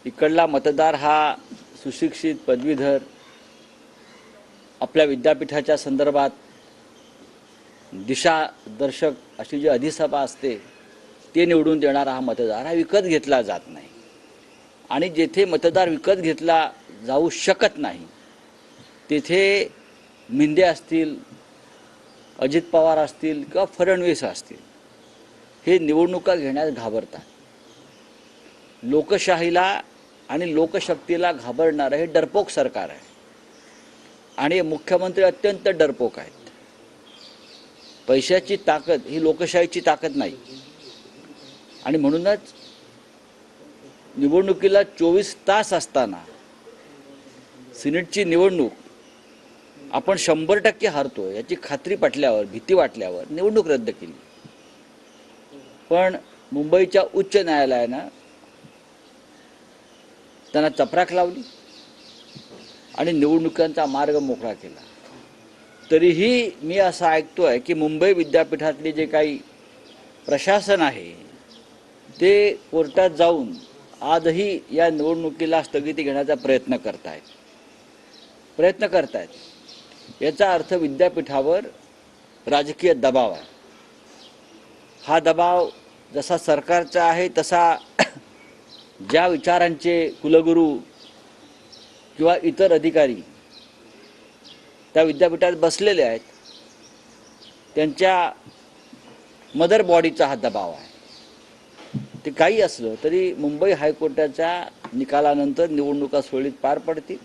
इकडला मतदार हा सुशिक्षित पदवीधर आपल्या विद्यापीठाच्या संदर्भात दिशादर्शक अशी जी अधिसभा असते ते निवडून देणारा हा मतदार हा विकत घेतला जात नाही। आणि जेथे मतदार विकत घेतला जाऊ शकत नाही तेथे मिंदे असतील, अजित पवार असतील किंवा फडणवीस असतील हे निवडणुका घेण्यास घाबरतात। लोकशाहीला आणि लोकशक्तीला घाबरणारं हे डरपोक सरकार आहे आणि मुख्यमंत्री अत्यंत डरपोक आहेत। पैशाची ताकद ही लोकशाहीची ताकद नाही आणि म्हणूनच निवडणुकीला 24 तास असताना सिनेटची निवडणूक आपण 100% हारतो याची खात्री पटल्यावर, भीती वाटल्यावर निवडणूक रद्द केली। पण मुंबईच्या उच्च न्यायालयानं त्यांना चपराक लावली आणि निवडणुकांचा मार्ग मोकळा केला। तरीही मी असं ऐकतोय की मुंबई विद्यापीठातले जे काही प्रशासन आहे ते कोर्टात जाऊन आजही या निवडणुकीला स्थगिती घेण्याचा प्रयत्न करतायत। याचा अर्थ विद्यापीठावर राजकीय दबाव आहे। हा दबाव जसा सरकारचा आहे तसा ज्या विचारांचे कुलगुरू किंवा इतर अधिकारी त्या विद्यापीठात बसलेले आहेत त्यांच्या मदर बॉडीचा हा दबाव आहे। ते काही असलं तरी मुंबई हायकोर्टाच्या निकालानंतर निवडणुका सुरळीत पार पडतील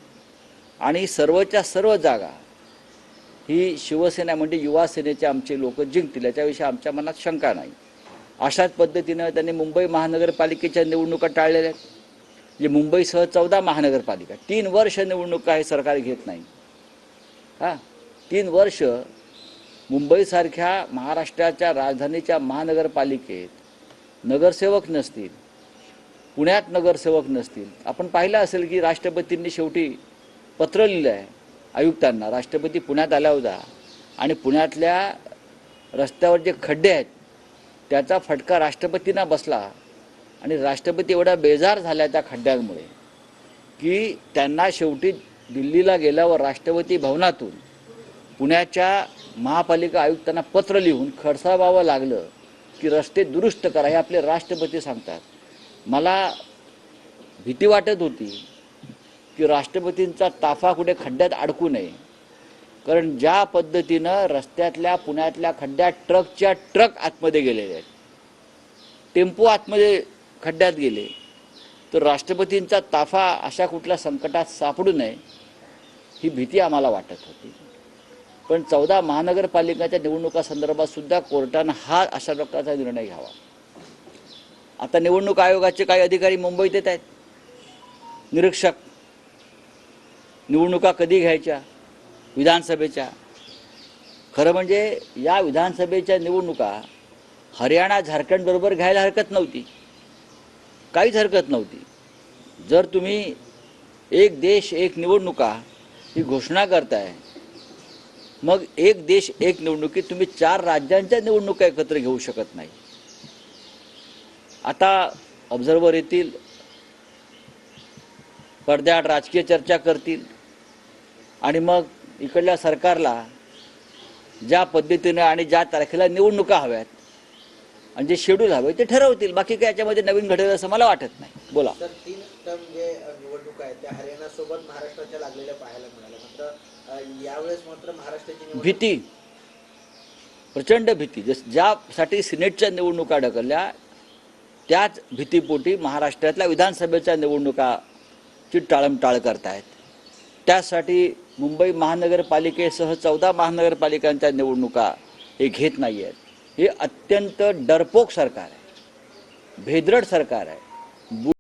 आणि सर्वच्या सर्व जागा ही शिवसेना म्हणजे युवा सेनेचे आमचे लोक जिंकतील याच्याविषयी आमच्या मनात शंका नाही। अशाच पद्धतीनं त्यांनी मुंबई महानगरपालिकेच्या निवडणुका टाळलेल्या आहेत। जे मुंबईसह 14 महानगरपालिका 3 वर्ष निवडणुका हे सरकार घेत नाही। 3 वर्ष मुंबईसारख्या महाराष्ट्राच्या राजधानीच्या महानगरपालिकेत नगरसेवक नसतील, पुण्यात नगरसेवक नसतील। आपण पाहिलं असेल की राष्ट्रपतींनी शेवटी पत्र लिहिलं आहे आयुक्तांना। राष्ट्रपती पुण्यात आला होता आणि पुण्यातल्या रस्त्यावर जे खड्डे आहेत त्याचा फटका राष्ट्रपतींना बसला आणि राष्ट्रपती एवढा बेजार झाला त्या खड्ड्यांमुळे की त्यांना शेवटी दिल्लीला गेल्यावर राष्ट्रपती भवनातून पुण्याच्या महापालिका आयुक्तांना पत्र लिहून खडसावावं लागलं की रस्ते दुरुस्त करा हे आपले राष्ट्रपती सांगतात। मला भीती वाटत होती की राष्ट्रपतींचा ताफा कुठे खड्ड्यात अडकू नये, कारण ज्या पद्धतीनं रस्त्यातल्या पुण्यातल्या खड्ड्यात ट्रकच्या ट्रक आतमध्ये गेलेले आहेत, टेम्पो आतमध्ये खड्ड्यात गेले, तर राष्ट्रपतींचा ताफा अशा कुठल्या संकटात सापडू नये ही भीती आम्हाला वाटत होती। पण 14 महानगरपालिकांच्या निवडणुकासंदर्भात सुद्धा कोर्टानं हा अशा प्रकारचा निर्णय घ्यावा। आता निवडणूक आयोगाचे काही अधिकारी मुंबईत येत आहेत, निरीक्षक। निवडणुका कधी घ्यायच्या? विधानसभेच्या। खरं म्हणजे या विधानसभेच्या निवडणुका हरियाणा झारखंड बरोबर घ्यायला हरकत नव्हती, काहीच हरकत नव्हती। जर तुम्ही एक देश एक निवडणुका ही घोषणा करताय, मग एक देश एक निवडणुकीत तुम्ही 4 राज्यांच्या निवडणुका एकत्र घेऊ शकत नाही। आता ऑब्झर्व्हर येतील, पडद्याआड राजकीय चर्चा करतील आणि मग इकडल्या सरकारला ज्या पद्धतीने आणि ज्या तारखेला निवडणुका हव्यात आणि जे शेड्यूल हवे ते ठरवतील। बाकी काय याच्यामध्ये नवीन घडेल असं मला वाटत नाही। बोला सर, 3 टर्म जे निवडणुका आहेत त्या हरियाणा सोबत महाराष्ट्राच्या लागलेल्या पाहायला मिळाल्या, मात्र यावेळेस मात्र महाराष्ट्राची भीती, प्रचंड भीती। ज्यासाठी सिनेटच्या निवडणुका ढकलल्या त्याच भीतीपोटी महाराष्ट्रातल्या विधानसभेच्या निवडणुकाची टाळमटाळ करतायत। त्यासाठी मुंबई महानगरपालिकेसह 14 महानगरपालिकांच्या निवडणुका हे घेत नाही आहेत। हे अत्यंत डरपोक सरकार आहे, भेदरड सरकार आहे।